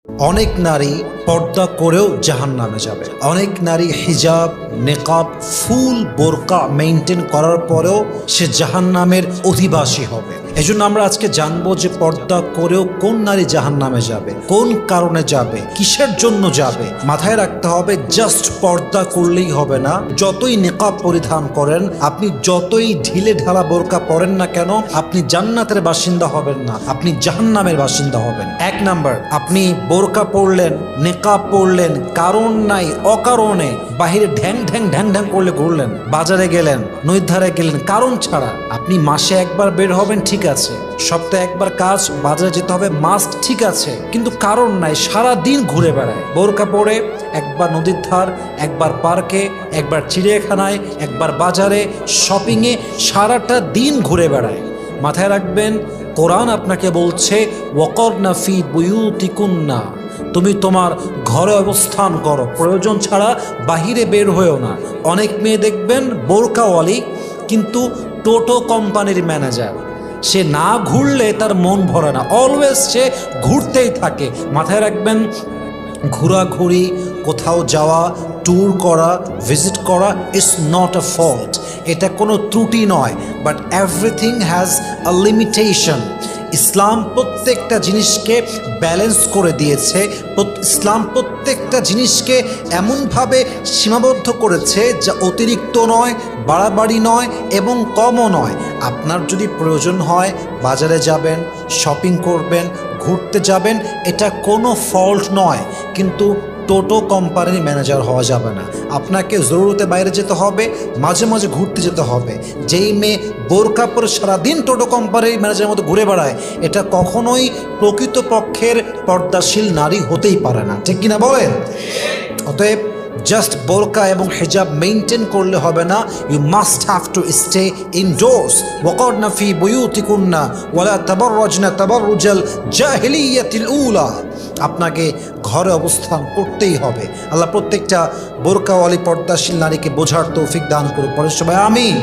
অনেক নারী পর্দা করেও জাহান্নামে যাবে। অনেক নারী হিজাব, নেকাব, ফুল বোরকা মেইনটেইন করার পরেও সে জাহান্নামের অধিবাসী হবে। এজন্য আমরা আজকে জানবো যে পর্দা করেও কোন নারী জাহান্নামে যাবে, কোন কারণে যাবে, কিসের জন্য যাবে। মাথায় রাখতে হবে জাস্ট পর্দা করলেই হবে না। যতই নেকাব পরিধান করেন, আপনি যতই ঢিলে ঢালা বোরকা পরেন না কেন, আপনি জান্নাতের বাসিন্দা হবেন না, আপনি জাহান্নামের বাসিন্দা হবেন। এক নাম্বার, আপনি বোরকা পরলেন, নেকাব পরলেন, কারণ নাই অকারণে বাহিরে ঢ্যাং ঢ্যাং ঢ্যাং ঢ্যাং করলে ঘুরলেন, বাজারে গেলেন, নদীর ধারে গেলেন, কারণ ছাড়া। আপনি মাসে একবার বের হবেন, ঠিক আছে, সপ্তাহে একবার কাজ, বাজারে যেতে হবে মাস্ট, ঠিক আছে, কিন্তু কারণ নাই, সারা দিন ঘুরে বেড়ায় বোরকা পরে। একবার নদীর ধার, একবার পার্কে, একবার চিড়িয়াখানায়, একবার বাজারে, শপিংয়ে, সারাটা দিন ঘুরে বেড়ায়। মাথায় রাখবেন, কোরআন আপনাকে বলছে ওয়াকরনা ফি বুয়ুতিকুন্না, তুমি তোমার ঘরে অবস্থান করো, প্রয়োজন ছাড়া বাহিরে বের হয়েও না। অনেক মেয়ে দেখবেন বোরকাওয়ালি কিন্তু টোটো কোম্পানির ম্যানেজার, সে না ঘুরলে তার মন ভরে না, অলওয়েজ সে ঘুরতেই থাকে। মাথায় রাখবেন, ঘোরাঘুরি, কোথাও যাওয়া, ট্যুর করা, ভিজিট করা ইজ নট আ ফল্ট, এটা কোনো ত্রুটি নয়, but everything has a limitation. Islam প্রত্যেকটা জিনিসকে ব্যালেন্স করে দিয়েছে। ইসলাম প্রত্যেকটা জিনিসকে এমনভাবে সীমাবদ্ধ করেছে যা অতিরিক্ত নয়, বাড়াবাড়ি নয় এবং কমও নয়। আপনার যদি প্রয়োজন হয় বাজারে যাবেন, শপিং করবেন, ঘুরতে যাবেন, এটা কোনো ফল্ট নয়, কিন্তু টোটো কোম্পানির ম্যানেজার হওয়া যাবে না। আপনাকে জরুরতে বাইরে যেতে হবে, মাঝে মাঝে ঘুরতে যেতে হবে। যেই মেয়ে বোরকা পরে সারাদিন টোটো কোম্পানির ম্যানেজারের মতো ঘুরে বেড়ায়, এটা কখনোই প্রকৃতপক্ষের পর্দাশীল নারী হতেই পারে না, ঠিক কিনা বলেন? অতএব জাস্ট বোরকা এবং হিজাব মেইনটেইন করলে হবে না, you must have to stay indoors. ওয়াকরনা ফি বুয়ুতিকুন্না ওয়ালা তাবাররাজনা তাবাররুজাল জাহিলিয়াতিল উলা, আপনাকে ঘরে অবস্থান করতেই হবে। আল্লাহ প্রত্যেকটা বোরকাওয়ালি পর্দাশীল নারীকে বোঝার তৌফিক দান করুক, পরে সবাই আমিন।